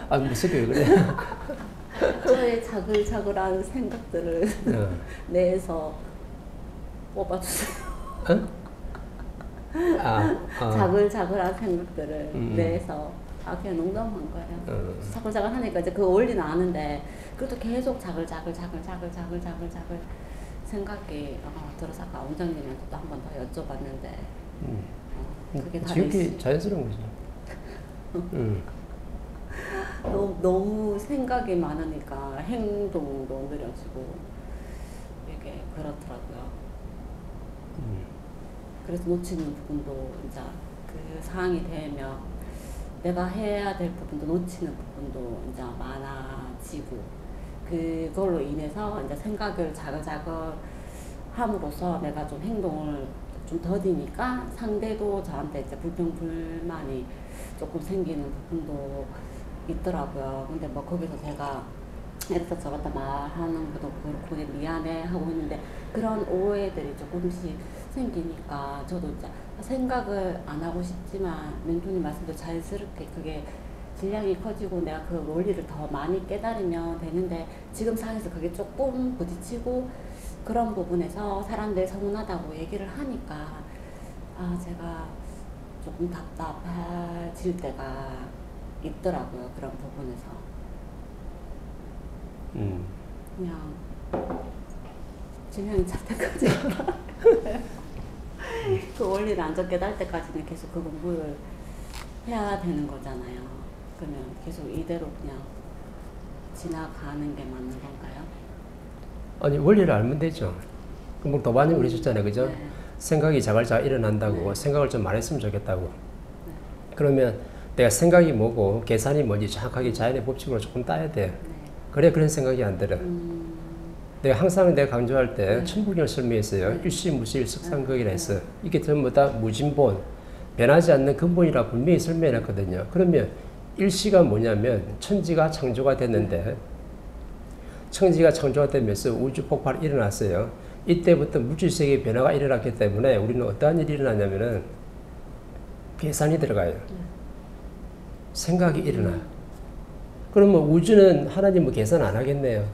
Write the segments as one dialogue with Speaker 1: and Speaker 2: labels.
Speaker 1: 아, 무섭게 왜 그래?
Speaker 2: 저의 자글자글한 생각들을 내에서 뽑아주세요.
Speaker 1: 어?
Speaker 2: 자글자글한 생각들을 내에서 그냥 농담한 거예요. 자글자글하니까 이제 그 원리는 아는데 그래도 계속 자글자글 생각이 들어서 아까 원장님한테 또 한 번 더 여쭤봤는데 그게 다
Speaker 1: 지극히 자연스러운 거죠.
Speaker 2: 너무 생각이 많으니까 행동도 느려지고 이게 그렇더라고요. 그래서 놓치는 부분도 이제 그 상황이 되면 내가 해야 될 부분도 놓치는 부분도 이제 많아지고 그걸로 인해서 이제 생각을 자글자글 함으로써 내가 좀 행동을 좀 더디니까 상대도 저한테 이제 불평불만이 조금 생기는 부분도 있더라고요. 근데 뭐 거기서 제가 이렇다 저렇다 말하는 것도 그렇고 미안해 하고 있는데 그런 오해들이 조금씩 생기니까 저도 이제 생각을 안 하고 싶지만 멘토님 말씀도 자연스럽게 그게 질량이 커지고 내가 그 원리를 더 많이 깨달으면 되는데 지금 상황에서 그게 조금 부딪히고 그런 부분에서 사람들이 서운하다고 얘기를 하니까 제가 조금 답답해질 때가 있더라고요. 그런 부분에서 그냥 질량이 찰 때까지 그 원리를 안 깨달을 때까지는 계속 그 공부를 해야 되는 거잖아요. 그러면 계속 이대로 그냥 지나가는 게 맞는 건가요?
Speaker 1: 아니, 원리를 알면 되죠. 뭐 도반님 그러셨잖아요. 그죠?
Speaker 2: 네.
Speaker 1: 생각이 자글자글 일어난다고,
Speaker 2: 네.
Speaker 1: 생각을 좀 많이 했으면 좋겠다고.
Speaker 2: 네.
Speaker 1: 그러면 내가 생각이 뭐고 계산이 뭔지 정확하게 자연의 법칙으로 조금 따야 돼.
Speaker 2: 네.
Speaker 1: 그래 그런 생각이 안 들어. 내가 항상 내가 강조할 때 천부경을 설명했어요. 일시무실 석상극이라 해서 이게 전부 다 무진본, 변하지 않는 근본이라 분명히 설명해놨거든요. 그러면 일시가 뭐냐면 천지가 창조가 됐는데 천지가 창조가 되면서 우주 폭발이 일어났어요. 이때부터 물질세계의 변화가 일어났기 때문에 우리는 어떠한 일이 일어나냐면은 계산이 들어가요. 생각이 일어나요. 그러면 우주는 하나님은 계산 안 하겠네요.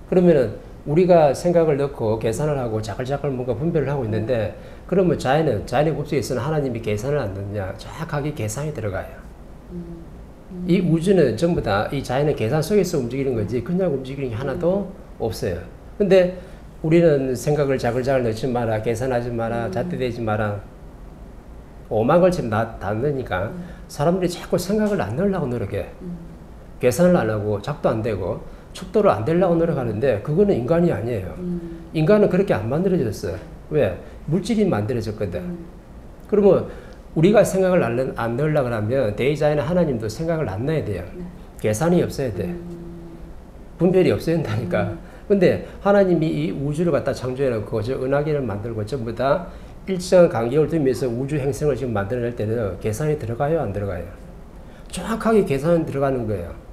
Speaker 1: 그러면은 우리가 생각을 넣고 계산을 하고 자글자글 뭔가 분별을 하고 있는데 그러면 자연의 법칙에서는 하나님이 계산을 안 넣느냐? 정확하게 계산이 들어가요. 이 우주는 전부 다 이 자연의 계산 속에서 움직이는 거지 그냥 움직이는 게 하나도 없어요. 근데 우리는 생각을 자글자글 넣지 마라, 계산하지 마라, 잣대대지 마라, 오만 걸 지금 다 넣으니까 사람들이 자꾸 생각을 안 넣으려고 노력해. 계산을 안 하고 작도 안 되고 척도를 안 되려고 노력하는데 그거는 인간이 아니에요. 인간은 그렇게 안 만들어졌어요. 왜? 물질이 만들어졌거든. 그러면 우리가 생각을 안 넣으려고 하면 대의자에는 하나님도 생각을 안 넣어야 돼요. 계산이 없어야 돼. 분별이 없어야 된다니까. 근데 하나님이 이 우주를 갖다 창조해놓고 저 은하계를 만들고 전부 다 일정한 간격을 두면서 우주 행성을 지금 만들어낼 때는 계산이 들어가요? 안 들어가요? 정확하게 계산이 들어가는 거예요.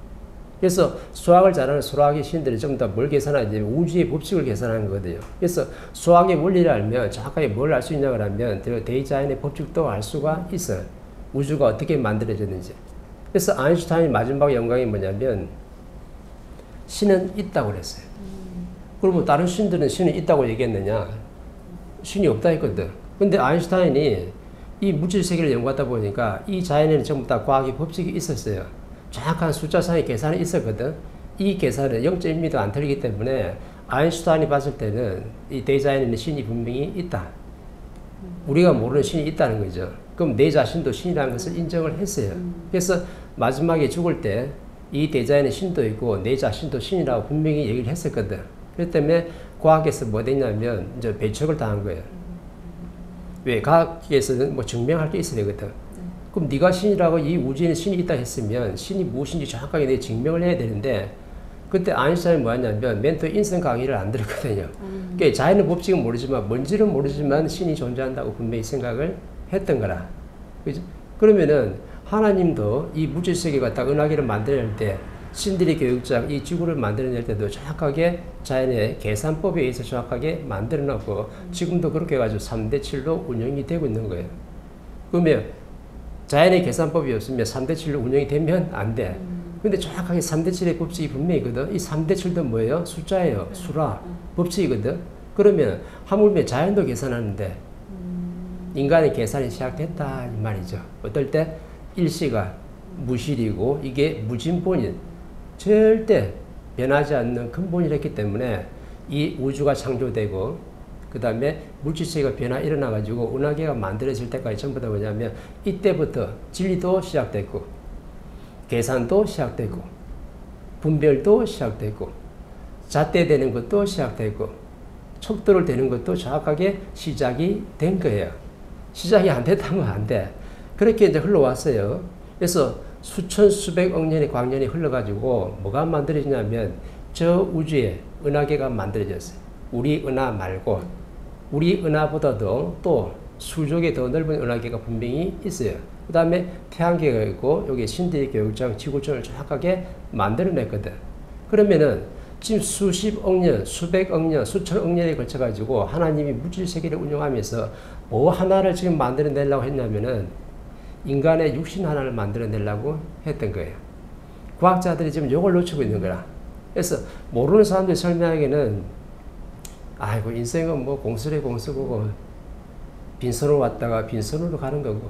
Speaker 1: 그래서 수학을 잘하는 수학의 신들이 전부 다 뭘 계산하냐면 우주의 법칙을 계산하는 거거든요. 그래서 수학의 원리를 알면 정확하게 뭘 알 수 있냐고 하면 대자연의 법칙도 알 수가 있어요. 우주가 어떻게 만들어졌는지. 그래서 아인슈타인의 마지막 영광이 뭐냐면 신은 있다고 그랬어요. 그러면 다른 신들은 신이 있다고 얘기했느냐? 신이 없다 했거든. 근데 아인슈타인이 이 물질 세계를 연구하다 보니까 이 자연에는 전부 다 과학의 법칙이 있었어요. 정확한 숫자상의 계산이 있었거든. 이 계산은 0.1mm도 안 틀리기 때문에 아인슈타인이 봤을 때는 이 대자연에는 신이 분명히 있다. 우리가 모르는 신이 있다는 거죠. 그럼 내 자신도 신이라는 것을 인정을 했어요. 그래서 마지막에 죽을 때 이 대자연의 신도 있고 내 자신도 신이라고 분명히 얘기를 했었거든. 그렇기 때문에 과학에서 뭐 됐냐면 이제 배척을 당한 거예요. 왜? 과학에서는 뭐 증명할 게 있어야 되거든. 그럼 네가 신이라고 이 우주에는 신이 있다 했으면 신이 무엇인지 정확하게 내 증명을 해야 되는데 그때 아인슈타인이 뭐 했냐면 멘토 인성 강의를 안 들었거든요. 그러니까 자연의 법칙은 모르지만 뭔지는 모르지만 신이 존재한다고 분명히 생각을 했던 거라. 그죠? 그러면은 하나님도 이 물질 세계가 딱 은하계를 만들어낼 때 신들의 교육장 이 지구를 만들어낼 때도 정확하게 자연의 계산법에 의해서 정확하게 만들어놓고 지금도 그렇게 해가지고 3대 7로 운영이 되고 있는 거예요. 그러면 자연의 계산법이 없으면 3대7로 운영이 되면 안 돼. 근데 정확하게 3대7의 법칙이 분명히 있거든. 이 3대7도 뭐예요? 숫자예요. 수라. 법칙이거든. 그러면 하물며 자연도 계산하는데 인간의 계산이 시작됐다 이 말이죠. 어떨 때? 일시가 무실이고 이게 무진본인, 절대 변하지 않는 근본이랬기 때문에 이 우주가 창조되고 그 다음에 물질세계가 변화 일어나가지고 은하계가 만들어질 때까지 전부 다 뭐냐면 이때부터 진리도 시작됐고 계산도 시작되고 분별도 시작되고 잣대되는 것도 시작되고 척도를 되는 것도 정확하게 시작이 된 거예요. 시작이 안 됐다면 안 돼. 그렇게 이제 흘러왔어요. 그래서 수천 수백억 년의 광년이 흘러가지고 뭐가 만들어지냐면 저 우주에 은하계가 만들어졌어요. 우리 은하 말고 우리 은하보다도 또 수족의 더 넓은 은하계가 분명히 있어요. 그 다음에 태양계가 있고 여기 신대의 교육장 지구촌을 정확하게 만들어냈거든. 그러면은 지금 수십억 년, 수백억 년, 수천억 년에 걸쳐가지고 하나님이 물질세계를 운영하면서 뭐 하나를 지금 만들어내려고 했냐면은 인간의 육신 하나를 만들어내려고 했던 거예요. 과학자들이 지금 이걸 놓치고 있는 거라. 그래서 모르는 사람들이 설명하기에는 아이고 인생은 뭐 공수래 공수고 빈손으로 왔다가 빈손으로 가는 거고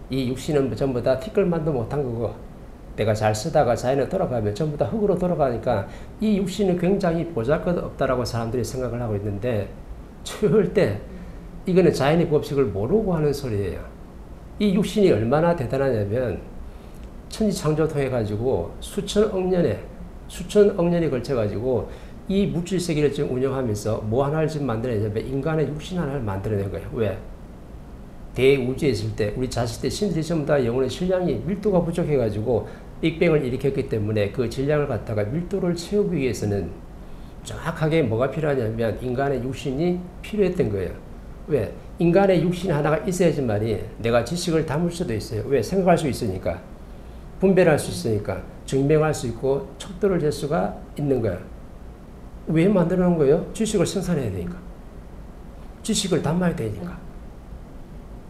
Speaker 1: 이 육신은 전부 다 티끌만도 못한 거고 내가 잘 쓰다가 자연에 돌아가면 전부 다 흙으로 돌아가니까 이 육신은 굉장히 보잘것없다라고 사람들이 생각을 하고 있는데 절대 이거는 자연의 법칙을 모르고 하는 소리예요. 이 육신이 얼마나 대단하냐면 천지창조 통해 가지고 수천억 년이 걸쳐 가지고 이 물질 세계를 지금 운영하면서 뭐 하나를 지금 만들어내냐면 인간의 육신 하나를 만들어낸 거예요. 왜? 대우주에 있을 때 우리 자식들 신들이 전부 다 영혼의 질량이 밀도가 부족해 가지고 빅뱅을 일으켰기 때문에 그 질량을 갖다가 밀도를 채우기 위해서는 정확하게 뭐가 필요하냐면 인간의 육신이 필요했던 거예요. 왜? 인간의 육신 하나가 있어야지만이 내가 지식을 담을 수도 있어요. 왜? 생각할 수 있으니까. 분별할 수 있으니까. 증명할 수 있고 척도를 잴 수가 있는 거야. 왜 만들어 놓은 거예요? 지식을 생산해야 되니까. 지식을 담아야 되니까.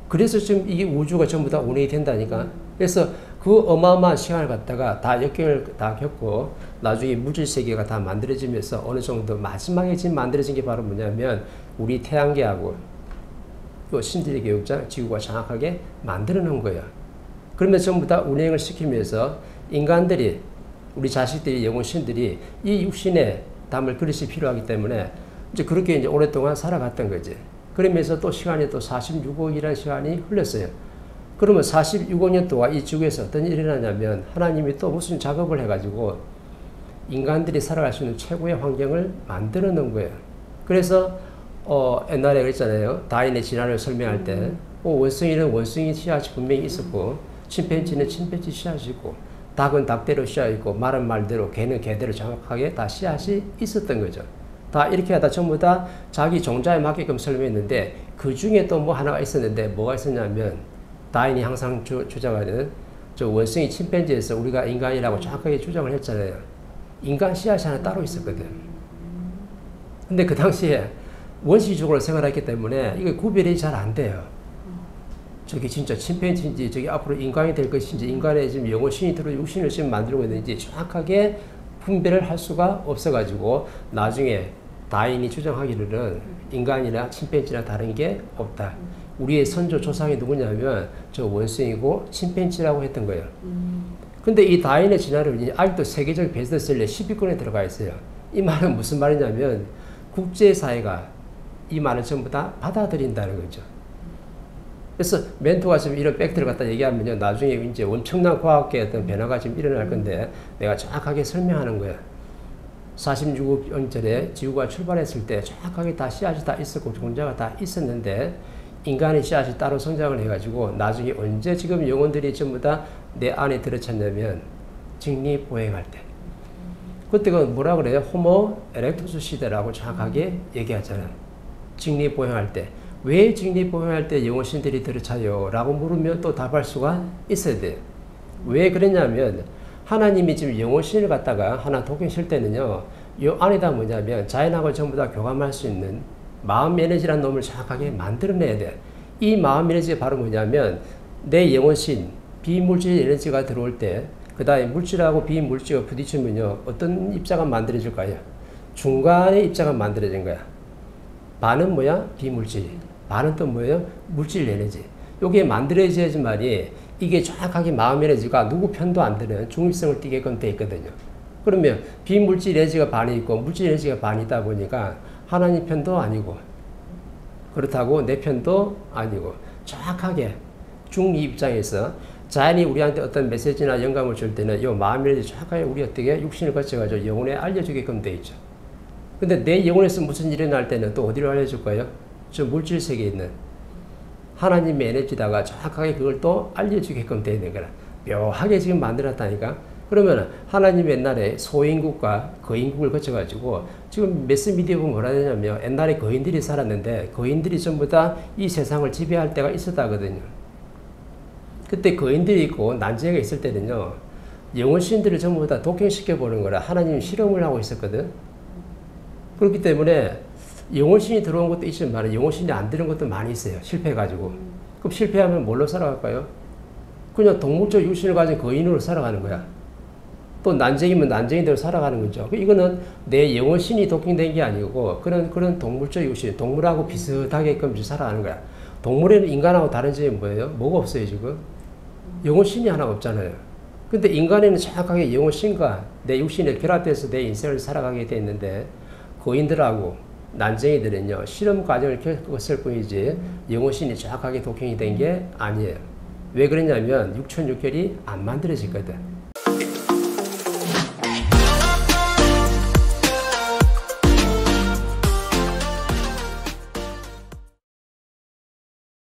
Speaker 1: 그래서 지금 이게 우주가 전부 다 운행이 된다니까. 그래서 그 어마어마한 시간을 갖다가 다 역경을 다 겪고 나중에 물질세계가 다 만들어지면서 어느 정도 마지막에 지금 만들어진 게 바로 뭐냐면 우리 태양계하고 또 신들의 교육장 지구가 정확하게 만들어 놓은 거예요. 그러면 전부 다 운행을 시키면서 인간들이 우리 자식들이 영혼신들이 이 육신에 담을 그릇이 필요하기 때문에 이제 그렇게 이제 오랫동안 살아갔던 거지. 그러면서 또 시간이 또 46억이라는 시간이 흘렀어요. 그러면 46억 년 동안 이 지구에서 어떤 일이 일어나냐면 하나님이 또 무슨 작업을 해가지고 인간들이 살아갈 수 있는 최고의 환경을 만들어 놓은 거예요. 그래서 옛날에 그랬잖아요. 다윈의 진화를 설명할 때 원숭이는 원숭이 씨앗이 분명히 있었고 침팬지는 침팬지 씨앗이 있고 닭은 닭대로 씨앗이 있고 말은 말대로 개는 개대로 정확하게 다 씨앗이 있었던 거죠. 다 이렇게 하다 전부 다 자기 종자에 맞게끔 설명했는데 그 중에 또 뭐 하나가 있었는데 뭐가 있었냐면 다윈이 항상 주장하는 저 원숭이 침팬지에서 우리가 인간이라고 정확하게 주장을 했잖아요. 인간 씨앗이 하나 따로 있었거든. 근데 그 당시에 원시적으로 생활했기 때문에 이거 구별이 잘 안 돼요. 저게 진짜 침팬지인지 저게 앞으로 인간이 될 것인지 인간의 지금 영혼신이 들어 육신을 지금 만들고 있는지 정확하게 분별을 할 수가 없어가지고 나중에 다윈이 주장하기로는 인간이나 침팬지나 다른 게 없다. 우리의 선조 조상이 누구냐면 저 원숭이고 침팬지라고 했던 거예요. 근데 이 다윈의 진화론이 아직도 세계적 베스트셀러 10위권에 들어가 있어요. 이 말은 무슨 말이냐면 국제사회가 이 말을 전부 다 받아들인다는 거죠. 그래서 멘토가 지금 이런 팩트를 갖다 얘기하면요. 나중에 이제 엄청난 과학계의 어떤 변화가 지금 일어날 건데 내가 정확하게 설명하는 거야. 46억 년 전에 지구가 출발했을 때 정확하게 다 씨앗이 다 있었고 종자가 다 있었는데 인간의 씨앗이 따로 성장을 해가지고 나중에 언제 지금 영혼들이 전부 다 내 안에 들어찼냐면 직립보행할 때. 그때가 뭐라 그래요? 호모 에렉투스 시대라고 정확하게 얘기하잖아요. 직립보행할 때. 왜 직립보행할 때 영혼신들이 들어차요? 라고 물으면 또 답할 수가 있어야 돼요. 왜 그랬냐면 하나님이 지금 영혼신을 갖다가 하나 독행실 때는요. 이 안에다 뭐냐면 자연하고 전부 다 교감할 수 있는 마음 에너지라는 놈을 정확하게 만들어내야 돼. 이 마음 에너지가 바로 뭐냐면 저 원숭이고 침팬지라고 했던 거예요. 이 원숭이고 침팬지는 바로 뭐냐면 저 원숭이들이 다 내 영혼신, 비물질 에너지가 들어올 때, 그 다음에 물질하고 비물질과 부딪히면요, 어떤 입자가 만들어질까요? 중간에 입자가 만들어진 거야. 반은 뭐야? 비물질. 반은 또 뭐예요? 물질 에너지. 요게 만들어져야지만이 이게 정확하게 마음 에너지가 누구 편도 안 드는 중립성을 띠게끔 돼 있거든요. 그러면 비물질 에너지가 반이 있고 물질 에너지가 반이 있다 보니까 하나님 편도 아니고, 그렇다고 내 편도 아니고, 정확하게 중립 입장에서 자연이 우리한테 어떤 메시지나 영감을 줄 때는 이 마음을 정확하게 우리 어떻게 육신을 거쳐가지고 영혼에 알려주게끔 돼 있죠. 근데 내 영혼에서 무슨 일이 날 때는 또 어디로 알려줄 거예요? 저 물질 세계에 있는 하나님의 에너지다가 정확하게 그걸 또 알려주게끔 돼 있는 거라. 묘하게 지금 만들었다니까. 그러면 하나님 옛날에 소인국과 거인국을 거쳐가지고 지금 매스미디어 보면 뭐라 하냐면 옛날에 거인들이 살았는데 거인들이 전부 다 이 세상을 지배할 때가 있었다거든요. 그때 거인들이 있고 난쟁이가 있을 때는요, 영혼신들을 전부 다 독행시켜보는 거라 하나님이 실험을 하고 있었거든. 그렇기 때문에 영혼신이 들어온 것도 있지만 영혼신이 안 들어온 것도 많이 있어요. 실패해가지고. 그럼 실패하면 뭘로 살아갈까요? 그냥 동물적 육신을 가진 거인으로 살아가는 거야. 또 난쟁이면 난쟁이대로 살아가는 거죠. 이거는 내 영혼신이 독행된 게 아니고 그런 동물적 육신, 동물하고 비슷하게끔 살아가는 거야. 동물에는 인간하고 다른 점이 뭐예요? 뭐가 없어요 지금? 영혼신이 하나 없잖아요. 근데 인간에는 정확하게 영혼신과 내 육신에 결합돼서 내 인생을 살아가게 돼 있는데 거인들하고 난쟁이들은요 실험 과정을 겪었을 뿐이지 영혼신이 정확하게 독행이 된 게 아니에요. 왜 그러냐면 육천육결이 안 만들어지거든.